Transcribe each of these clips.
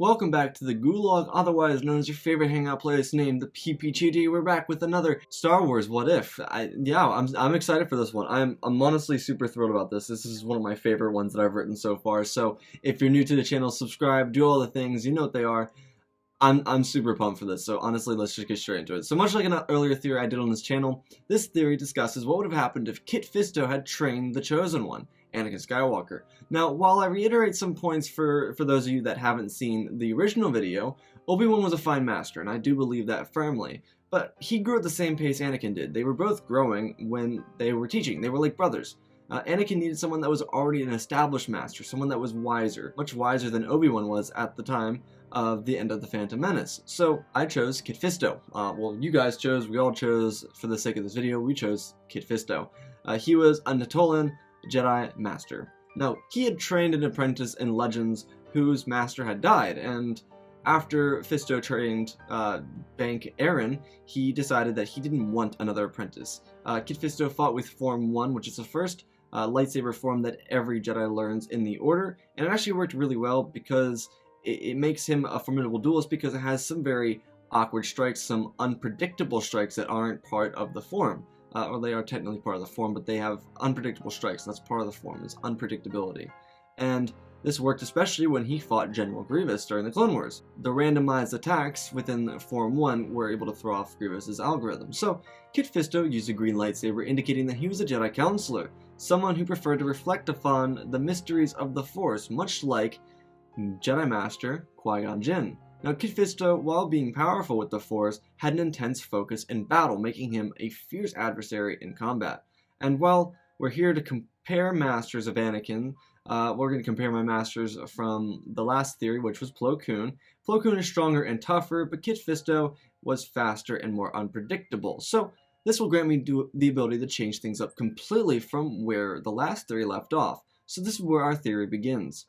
Welcome back to the Gulag, otherwise known as your favorite hangout place named the PPGD. We're back with another Star Wars What If. I'm excited for this one. I'm honestly super thrilled about this. This is one of my favorite ones that I've written so far. So if you're new to the channel, subscribe, do all the things, you know what they are. I'm super pumped for this, so honestly, let's just get straight into it. So much like an earlier theory I did on this channel, this theory discusses what would have happened if Kit Fisto had trained the Chosen One, Anakin Skywalker. Now, while I reiterate some points for those of you that haven't seen the original video, Obi-Wan was a fine master, and I do believe that firmly. But he grew at the same pace Anakin did. They were both growing when they were teaching. They were like brothers. Anakin needed someone that was already an established master, someone that was wiser, much wiser than Obi-Wan was at the time of the end of the Phantom Menace. So I chose Kit Fisto. Well, you guys chose, we all chose, for the sake of this video, we chose Kit Fisto. He was a Untitled Jedi Master. Now, he had trained an apprentice in Legends whose master had died, and after Fisto trained Bank Aaron, he decided that he didn't want another apprentice. Kit Fisto fought with Form 1, which is the first lightsaber form that every Jedi learns in the Order, and it actually worked really well because it makes him a formidable duelist because it has some very awkward strikes, some unpredictable strikes that aren't part of the form. Or they are technically part of the form, but they have unpredictable strikes. That's part of the form, is unpredictability. And this worked especially when he fought General Grievous during the Clone Wars. The randomized attacks within Form 1 were able to throw off Grievous's algorithm. So Kit Fisto used a green lightsaber, indicating that he was a Jedi Counselor, someone who preferred to reflect upon the mysteries of the Force, much like Jedi Master Qui-Gon Jinn. Now, Kit Fisto, while being powerful with the Force, had an intense focus in battle, making him a fierce adversary in combat. And while we're here to compare masters of Anakin, we're going to compare my masters from the last theory, which was Plo Koon. Plo Koon is stronger and tougher, but Kit Fisto was faster and more unpredictable. So this will grant me the ability to change things up completely from where the last theory left off. So this is where our theory begins.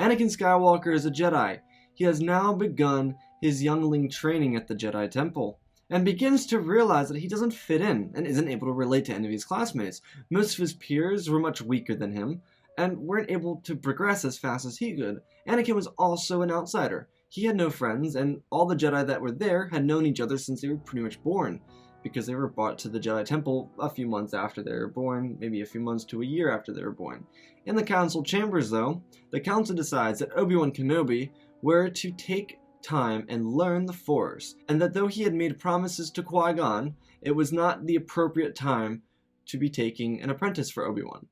Anakin Skywalker is a Jedi. He has now begun his youngling training at the Jedi Temple, and begins to realize that he doesn't fit in and isn't able to relate to any of his classmates. Most of his peers were much weaker than him, and weren't able to progress as fast as he could. Anakin was also an outsider. He had no friends, and all the Jedi that were there had known each other since they were pretty much born, because they were brought to the Jedi Temple a few months after they were born, maybe a few months to a year after they were born. In the Council chambers, though, the Council decides that Obi-Wan Kenobi were to take time and learn the Force, and that though he had made promises to Qui-Gon, it was not the appropriate time to be taking an apprentice for Obi-Wan.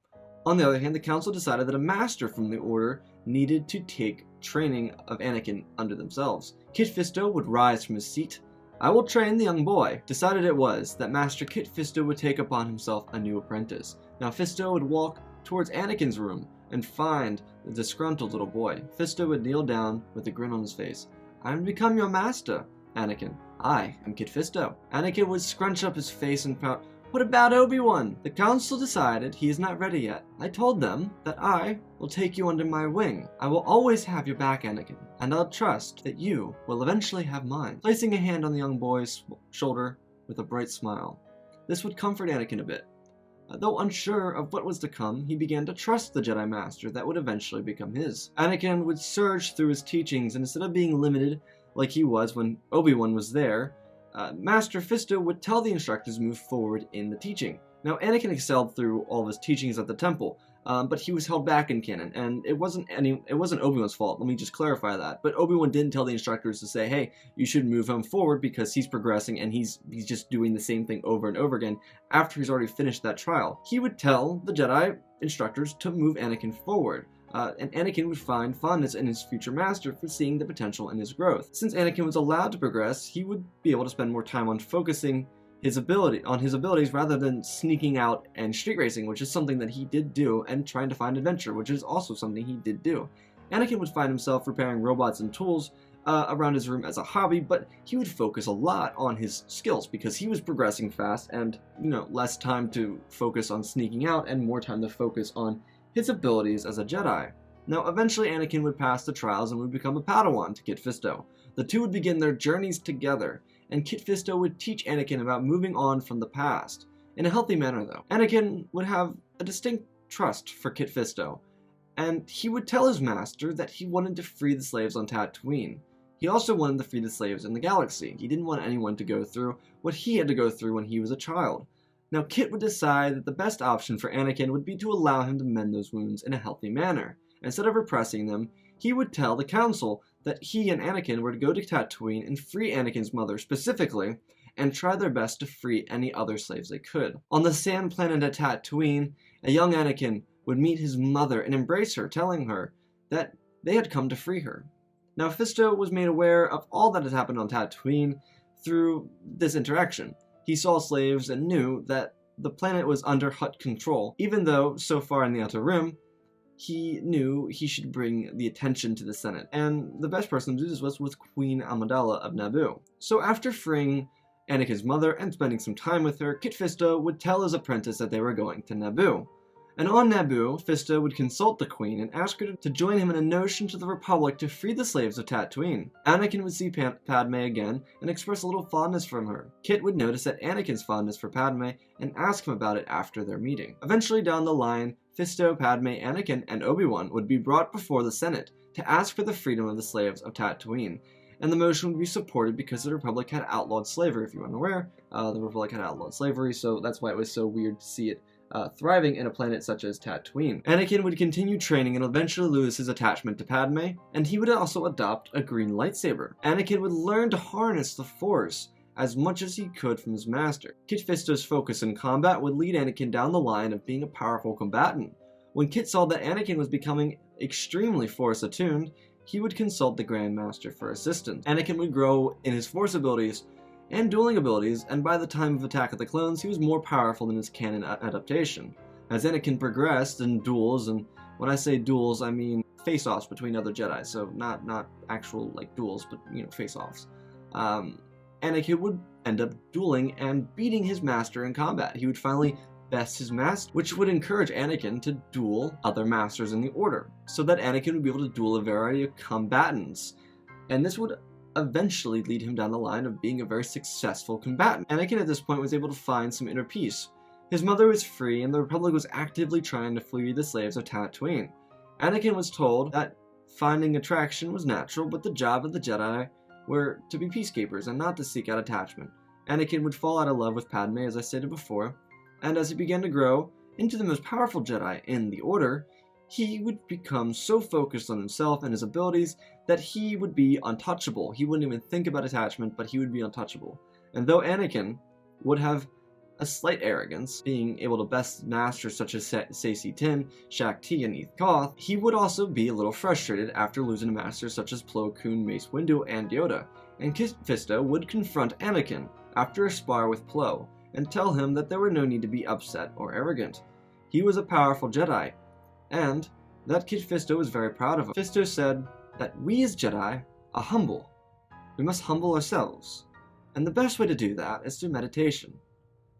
On the other hand, the Council decided that a master from the Order needed to take training of Anakin under themselves. Kit Fisto would rise from his seat. "I will train the young boy." Decided it was that Master Kit Fisto would take upon himself a new apprentice. Now Fisto would walk towards Anakin's room and find the disgruntled little boy. Fisto would kneel down with a grin on his face. "I am to become your master, Anakin. I am Kit Fisto." Anakin would scrunch up his face and pout, "What about Obi-Wan?" The Council decided he is not ready yet. "I told them that I will take you under my wing. I will always have your back, Anakin, and I'll trust that you will eventually have mine." Placing a hand on the young boy's shoulder with a bright smile. This would comfort Anakin a bit. Though unsure of what was to come, he began to trust the Jedi Master that would eventually become his. Anakin would surge through his teachings, and instead of being limited like he was when Obi-Wan was there, Master Fisto would tell the instructors to move forward in the teaching. Now, Anakin excelled through all of his teachings at the temple, but he was held back in canon, and it wasn't Obi-Wan's fault. Let me just clarify that. But Obi-Wan didn't tell the instructors to say, "Hey, you should move him forward because he's progressing and he's just doing the same thing over and over again." After he's already finished that trial, he would tell the Jedi instructors to move Anakin forward. And Anakin would find fondness in his future master for seeing the potential in his growth. Since Anakin was allowed to progress, he would be able to spend more time on focusing his abilities rather than sneaking out and street racing, which is something that he did do, and trying to find adventure, which is also something he did do. Anakin would find himself repairing robots and tools around his room as a hobby, but he would focus a lot on his skills because he was progressing fast and, less time to focus on sneaking out and more time to focus on his abilities as a Jedi. Now, eventually Anakin would pass the trials and would become a Padawan to Kit Fisto. The two would begin their journeys together, and Kit Fisto would teach Anakin about moving on from the past. In a healthy manner, though. Anakin would have a distinct trust for Kit Fisto, and he would tell his master that he wanted to free the slaves on Tatooine. He also wanted to free the slaves in the galaxy. He didn't want anyone to go through what he had to go through when he was a child. Now Kit would decide that the best option for Anakin would be to allow him to mend those wounds in a healthy manner. Instead of repressing them, he would tell the council that he and Anakin were to go to Tatooine and free Anakin's mother specifically, and try their best to free any other slaves they could. On the sand planet at Tatooine, a young Anakin would meet his mother and embrace her, telling her that they had come to free her. Now Fisto was made aware of all that had happened on Tatooine through this interaction. He saw slaves and knew that the planet was under Hutt control, even though, so far in the Outer Rim, he knew he should bring the attention to the Senate, and the best person to do this was Queen Amidala of Naboo. So after freeing Anakin's mother and spending some time with her, Kit Fisto would tell his apprentice that they were going to Naboo. And on Naboo, Fisto would consult the Queen and ask her to join him in a notion to the Republic to free the slaves of Tatooine. Anakin would see Padme again and express a little fondness from her. Kit would notice that Anakin's fondness for Padme and ask him about it after their meeting. Eventually down the line, Fisto, Padme, Anakin, and Obi-Wan would be brought before the Senate to ask for the freedom of the slaves of Tatooine. And the motion would be supported because the Republic had outlawed slavery. If you weren't aware, the Republic had outlawed slavery, so that's why it was so weird to see it thriving in a planet such as Tatooine. Anakin would continue training and eventually lose his attachment to Padme, and he would also adopt a green lightsaber. Anakin would learn to harness the Force as much as he could from his master. Kit Fisto's focus in combat would lead Anakin down the line of being a powerful combatant. When Kit saw that Anakin was becoming extremely Force attuned, he would consult the Grand Master for assistance. Anakin would grow in his Force abilities and dueling abilities, and by the time of Attack of the Clones, he was more powerful than his canon adaptation. As Anakin progressed in duels, and when I say duels, I mean face-offs between other Jedi, so not actual like duels, but face-offs. Anakin would end up dueling and beating his master in combat. He would finally best his master, which would encourage Anakin to duel other masters in the Order, so that Anakin would be able to duel a variety of combatants. And this would eventually lead him down the line of being a very successful combatant. Anakin at this point was able to find some inner peace. His mother was free, and the Republic was actively trying to free the slaves of Tatooine. Anakin was told that finding attraction was natural, but the job of the Jedi were to be peacekeepers and not to seek out attachment. Anakin would fall out of love with Padme, as I stated before, and as he began to grow into the most powerful Jedi in the Order, he would become so focused on himself and his abilities that he would be untouchable. He wouldn't even think about attachment, but he would be untouchable. And though Anakin would have a slight arrogance, being able to best masters such as Saesee Tiin, Shaak Ti, and Eeth Koth, he would also be a little frustrated after losing to masters such as Plo Koon, Mace Windu, and Yoda. And Kit Fisto would confront Anakin after a spar with Plo, and tell him that there were no need to be upset or arrogant. He was a powerful Jedi, and that Kit Fisto was very proud of him. Fisto said that we as Jedi are humble. We must humble ourselves, and the best way to do that is through meditation.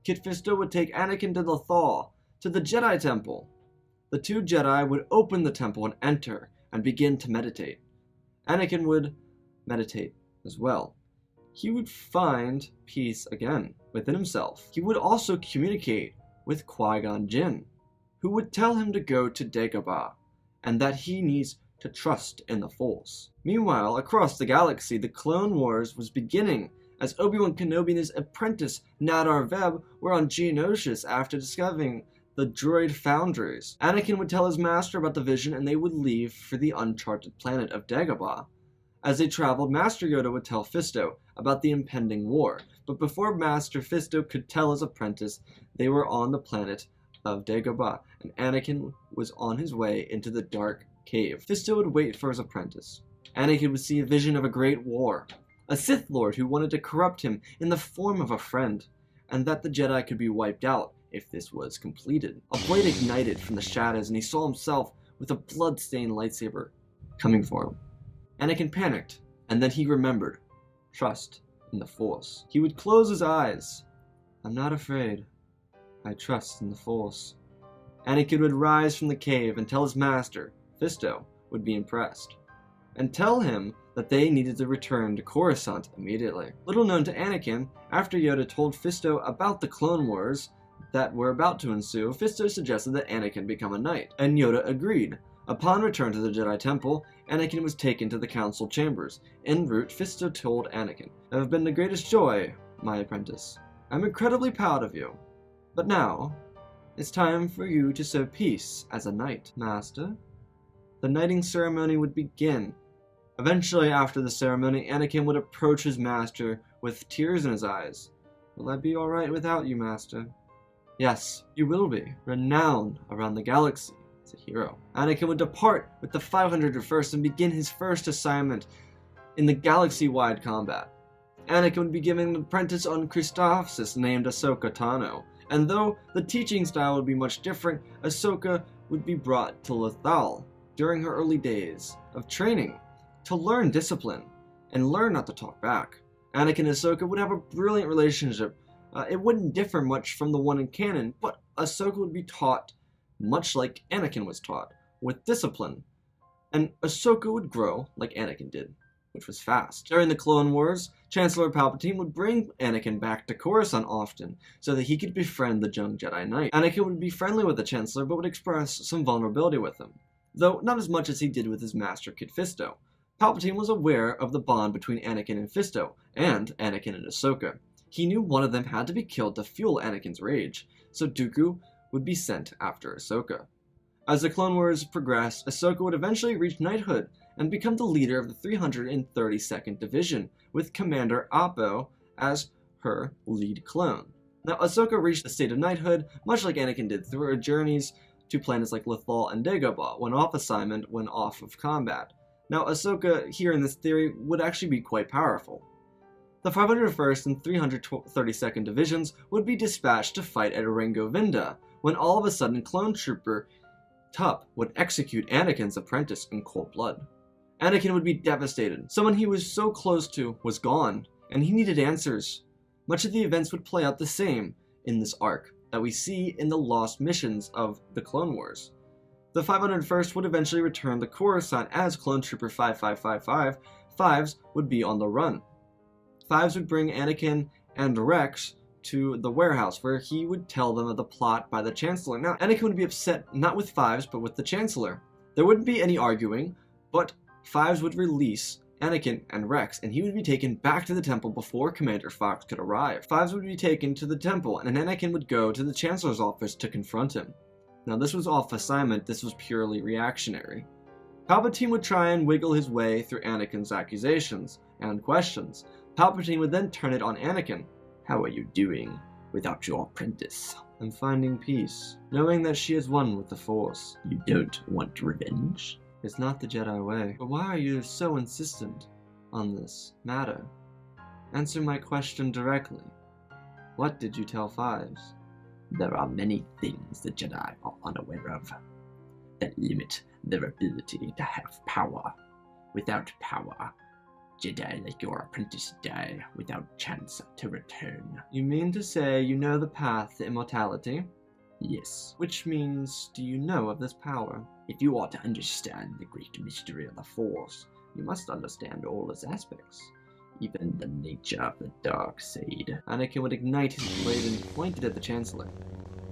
Kit Fisto would take Anakin to the Thaw, to the Jedi Temple. The two Jedi would open the temple and enter and begin to meditate. Anakin would meditate as well. He would find peace again within himself. He would also communicate with Qui-Gon Jinn, who would tell him to go to Dagobah, and that he needs to trust in the Force. Meanwhile, across the galaxy, the Clone Wars was beginning, as Obi-Wan Kenobi and his apprentice Nadar Veb were on Geonosis after discovering the droid foundries. Anakin would tell his master about the vision, and they would leave for the uncharted planet of Dagobah. As they traveled, Master Yoda would tell Fisto about the impending war, but before Master Fisto could tell his apprentice, they were on the planet of Dagobah, and Anakin was on his way into the dark cave. Fisto would wait for his apprentice. Anakin would see a vision of a great war, a Sith Lord who wanted to corrupt him in the form of a friend, and that the Jedi could be wiped out if this was completed. A blade ignited from the shadows, and he saw himself with a blood-stained lightsaber coming for him. Anakin panicked, and then he remembered. Trust in the Force. He would close his eyes. I'm not afraid. I trust in the Force. Anakin would rise from the cave and tell his master, Fisto, would be impressed, and tell him that they needed to return to Coruscant immediately. Little known to Anakin, after Yoda told Fisto about the Clone Wars that were about to ensue, Fisto suggested that Anakin become a knight, and Yoda agreed. Upon return to the Jedi Temple, Anakin was taken to the council chambers. En route, Fisto told Anakin, "I have been the greatest joy, my apprentice. I'm incredibly proud of you. But now, it's time for you to sow peace as a knight, Master." The knighting ceremony would begin. Eventually, after the ceremony, Anakin would approach his master with tears in his eyes. "Will I be alright without you, Master?" "Yes, you will be, renowned around the galaxy as a hero." Anakin would depart with the 501st and begin his first assignment in the galaxy-wide combat. Anakin would be given an apprentice on Christophsis named Ahsoka Tano, and though the teaching style would be much different, Ahsoka would be brought to Lothal during her early days of training to learn discipline and learn not to talk back. Anakin and Ahsoka would have a brilliant relationship. It wouldn't differ much from the one in canon, but Ahsoka would be taught much like Anakin was taught, with discipline. And Ahsoka would grow like Anakin did, which was fast. During the Clone Wars, Chancellor Palpatine would bring Anakin back to Coruscant often, so that he could befriend the young Jedi Knight. Anakin would be friendly with the Chancellor, but would express some vulnerability with him, though not as much as he did with his Master Kit Fisto. Palpatine was aware of the bond between Anakin and Fisto, and Anakin and Ahsoka. He knew one of them had to be killed to fuel Anakin's rage, so Dooku would be sent after Ahsoka. As the Clone Wars progressed, Ahsoka would eventually reach knighthood and become the leader of the 332nd Division, with Commander Appo as her lead clone. Now, Ahsoka reached the state of knighthood, much like Anakin did, through her journeys to planets like Lothal and Dagobah, when off assignment, when off of combat. Now, Ahsoka, here in this theory, would actually be quite powerful. The 501st and 332nd Divisions would be dispatched to fight at Orengo Vinda, when all of a sudden Clone Trooper Tup would execute Anakin's apprentice in cold blood. Anakin would be devastated. Someone he was so close to was gone, and he needed answers. Much of the events would play out the same in this arc that we see in the lost missions of the Clone Wars. The 501st would eventually return to Coruscant as Clone Trooper 5555. Fives would be on the run. Fives would bring Anakin and Rex to the warehouse, where he would tell them of the plot by the Chancellor. Now, Anakin would be upset not with Fives, but with the Chancellor. There wouldn't be any arguing, but Fives would release Anakin and Rex, and he would be taken back to the temple before Commander Fox could arrive. Fives would be taken to the temple, and Anakin would go to the Chancellor's office to confront him. Now, this was off assignment, this was purely reactionary. Palpatine would try and wiggle his way through Anakin's accusations and questions. Palpatine would then turn it on Anakin. "How are you doing without your apprentice?" "I'm finding peace, knowing that she is one with the Force." "You don't want revenge?" "It's not the Jedi way. But why are you so insistent on this matter? Answer my question directly. What did you tell Fives?" "There are many things the Jedi are unaware of that limit their ability to have power. Without power, Jedi like your apprentice die without chance to return." "You mean to say you know the path to immortality?" "Yes." "Which means, do you know of this power?" "If you are to understand the great mystery of the Force, you must understand all its aspects, even the nature of the dark side." Anakin would ignite his blade and pointed at the Chancellor.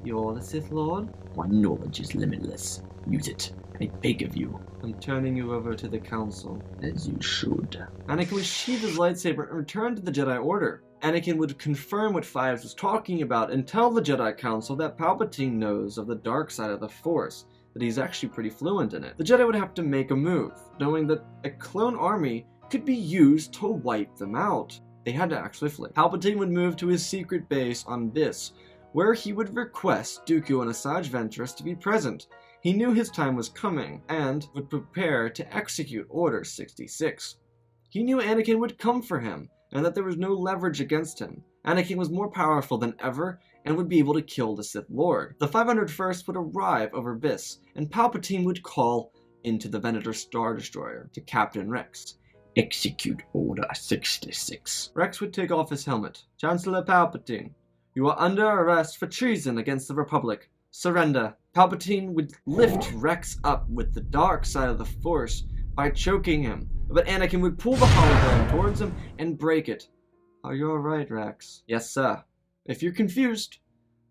"You're the Sith Lord?" "My knowledge is limitless. Use it, I beg of you." "I'm turning you over to the Council." "As you should." Anakin would sheathe his lightsaber and return to the Jedi Order. Anakin would confirm what Fives was talking about and tell the Jedi Council that Palpatine knows of the dark side of the Force, that he's actually pretty fluent in it. The Jedi would have to make a move, knowing that a clone army could be used to wipe them out. They had to act swiftly. Palpatine would move to his secret base on Biss, where he would request Dooku and Asajj Ventress to be present. He knew his time was coming, and would prepare to execute Order 66. He knew Anakin would come for him, and that there was no leverage against him. Anakin was more powerful than ever, and would be able to kill the Sith Lord. The 501st would arrive over Biss, and Palpatine would call into the Venator Star Destroyer to Captain Rex. "Execute Order 66. Rex would take off his helmet. "Chancellor Palpatine, you are under arrest for treason against the Republic. Surrender." Palpatine would lift Rex up with the dark side of the Force by choking him, but Anakin would pull the hologram towards him and break it. "Are you alright, Rex?" "Yes, sir." If you're confused,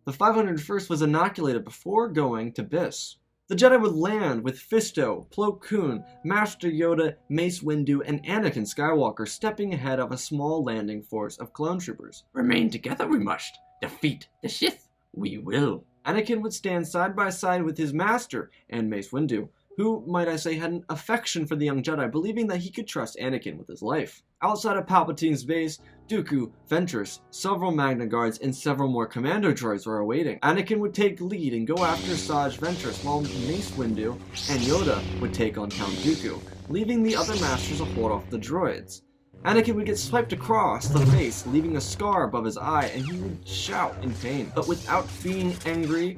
the 501st was inoculated before going to Biss. The Jedi would land with Fisto, Plo Koon, Master Yoda, Mace Windu, and Anakin Skywalker stepping ahead of a small landing force of clone troopers. Remain together we must. Defeat the Sith we will. Anakin would stand side by side with his master and Mace Windu, who, might I say, had an affection for the young Jedi, believing that he could trust Anakin with his life. Outside of Palpatine's base, Dooku, Ventress, several Magna Guards, and several more commando droids were awaiting. Anakin would take lead and go after Asajj Ventress, while Mace Windu and Yoda would take on Count Dooku, leaving the other masters to hold off the droids. Anakin would get swiped across the face, leaving a scar above his eye, and he would shout in pain. But without being angry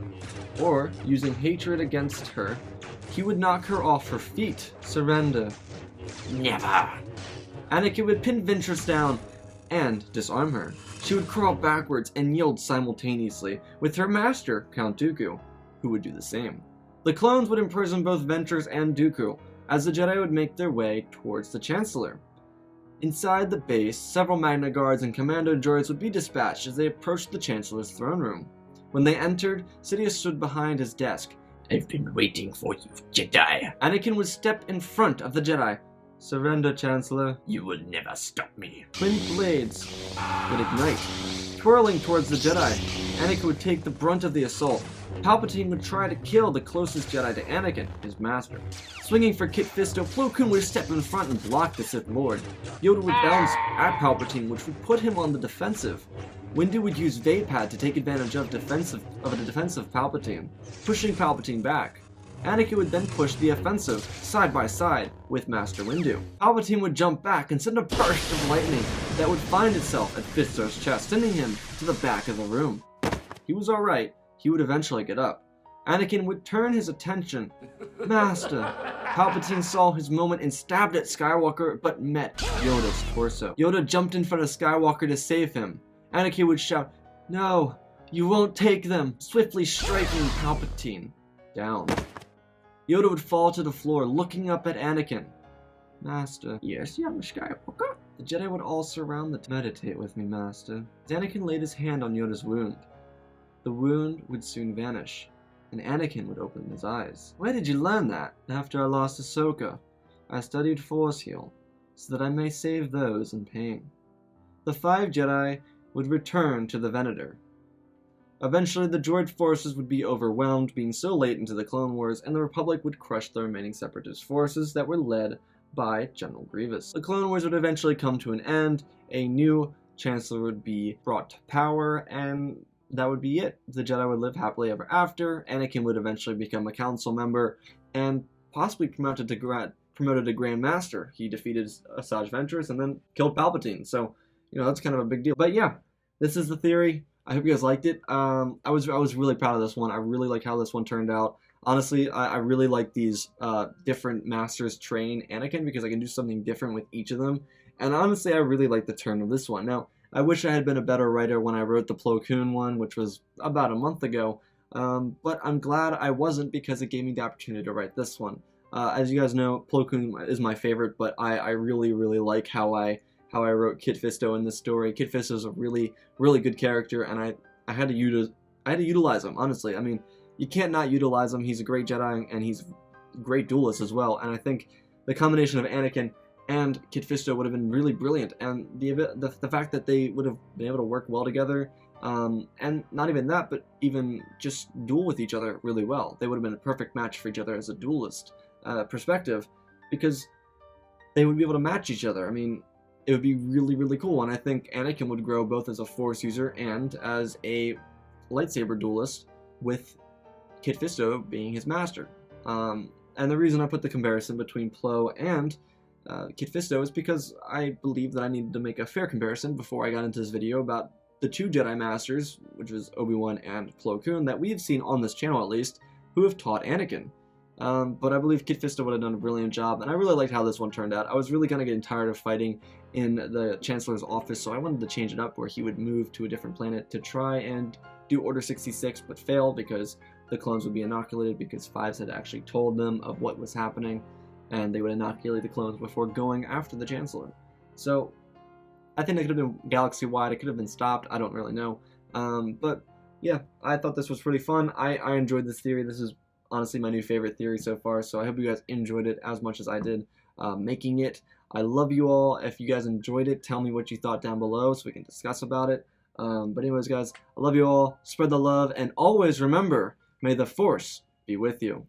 or using hatred against her, he would knock her off her feet. Surrender. Never. Anakin would pin Ventress down and disarm her. She would crawl backwards and yield simultaneously, with her master, Count Dooku, who would do the same. The clones would imprison both Ventress and Dooku, as the Jedi would make their way towards the Chancellor. Inside the base, several Magna Guards and commando droids would be dispatched as they approached the Chancellor's throne room. When they entered, Sidious stood behind his desk. I've been waiting for you, Jedi. Anakin would step in front of the Jedi. Surrender, Chancellor. You will never stop me. Twin blades would ignite. Twirling towards the Jedi, Anakin would take the brunt of the assault. Palpatine would try to kill the closest Jedi to Anakin, his master. Swinging for Kit Fisto, Plo Koon would step in front and block the Sith Lord. Yoda would bounce at Palpatine, which would put him on the defensive. Windu would use Vapad to take advantage of the defensive Palpatine, pushing Palpatine back. Anakin would then push the offensive, side by side, with Master Windu. Palpatine would jump back and send a burst of lightning that would find itself at Fisto's chest, sending him to the back of the room. He was alright. He would eventually get up. Anakin would turn his attention. Master! Palpatine saw his moment and stabbed at Skywalker, but met Yoda's torso. Yoda jumped in front of Skywalker to save him. Anakin would shout, "No, you won't take them," swiftly striking Palpatine down. Yoda would fall to the floor, looking up at Anakin. Master. Yes, young Skywalker. The Jedi would all surround the meditate with me, Master. As Anakin laid his hand on Yoda's wound, the wound would soon vanish, and Anakin would open his eyes. Where did you learn that? After I lost Ahsoka, I studied Force Heal, so that I may save those in pain. The 5 Jedi would return to the Venator. Eventually, the droid forces would be overwhelmed, being so late into the Clone Wars, and the Republic would crush the remaining Separatist forces that were led by General Grievous. The Clone Wars would eventually come to an end, a new Chancellor would be brought to power, and that would be it. The Jedi would live happily ever after. Anakin would eventually become a council member, and possibly promoted to Grand Master. He defeated Asajj Ventress and then killed Palpatine, so, you know, that's kind of a big deal. But yeah, this is the theory. I hope you guys liked it. I was really proud of this one. I really like how this one turned out. Honestly, I really like these different masters train Anakin, because I can do something different with each of them. And honestly, I really like the turn of this one. Now, I wish I had been a better writer when I wrote the Plo Koon one, which was about a month ago. But I'm glad I wasn't, because it gave me the opportunity to write this one. As you guys know, Plo Koon is my favorite, but I really like how I wrote Kit Fisto in this story. Kit Fisto is a really good character, and I had to utilize him, honestly. I mean, you can't not utilize him. He's a great Jedi, and he's a great duelist as well. And I think the combination of Anakin and Kit Fisto would have been really brilliant. And the fact that they would have been able to work well together, and not even that, but even just duel with each other really well. They would have been a perfect match for each other as a duelist perspective, because they would be able to match each other. I mean, it would be really cool, and I think Anakin would grow both as a Force user and as a lightsaber duelist, with Kit Fisto being his master. And the reason I put the comparison between Plo and Kit Fisto is because I believe that I needed to make a fair comparison before I got into this video about the 2 Jedi Masters, which was Obi-Wan and Plo Koon, that we have seen on this channel at least, who have taught Anakin. But I believe Kit Fisto would have done a brilliant job, and I really liked how this one turned out. I was really kind of getting tired of fighting in the Chancellor's office, so I wanted to change it up where he would move to a different planet to try and do Order 66, but fail because the clones would be inoculated, because Fives had actually told them of what was happening, and they would inoculate the clones before going after the Chancellor. So I think it could have been galaxy-wide, it could have been stopped, I don't really know. But yeah, I thought this was pretty fun. I enjoyed this theory. This is honestly my new favorite theory so far. So I hope you guys enjoyed it as much as I did making it. I love you all. If you guys enjoyed it, tell me what you thought down below so we can discuss about it. But anyways, guys, I love you all. Spread the love, and always remember, may the Force be with you.